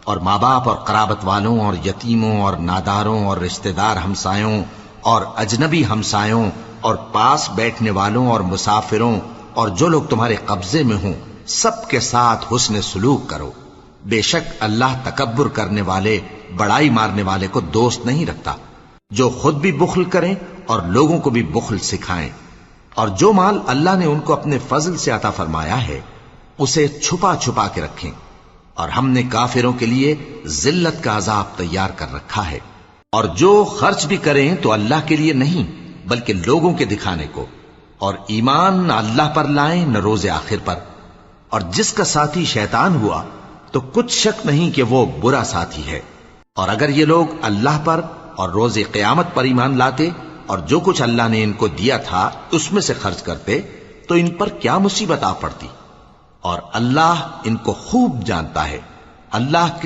اور ماں باپ اور قرابت والوں اور یتیموں اور ناداروں اور رشتہ دار ہمسایوں اور اجنبی ہمسایوں اور پاس بیٹھنے والوں اور مسافروں اور جو لوگ تمہارے قبضے میں ہوں سب کے ساتھ حسن سلوک کرو۔ بے شک اللہ تکبر کرنے والے، بڑائی مارنے والے کو دوست نہیں رکھتا۔ جو خود بھی بخل کریں اور لوگوں کو بھی بخل سکھائیں، اور جو مال اللہ نے ان کو اپنے فضل سے عطا فرمایا ہے اسے چھپا چھپا کے رکھیں، اور ہم نے کافروں کے لیے ذلت کا عذاب تیار کر رکھا ہے۔ اور جو خرچ بھی کریں تو اللہ کے لیے نہیں بلکہ لوگوں کے دکھانے کو، اور ایمان نہ اللہ پر لائیں نہ روز آخر پر۔ اور جس کا ساتھی شیطان ہوا تو کچھ شک نہیں کہ وہ برا ساتھی ہے۔ اور اگر یہ لوگ اللہ پر اور روز قیامت پر ایمان لاتے اور جو کچھ اللہ نے ان کو دیا تھا اس میں سے خرچ کرتے تو ان پر کیا مصیبت آ پڑتی، اور اللہ ان کو خوب جانتا ہے۔ اللہ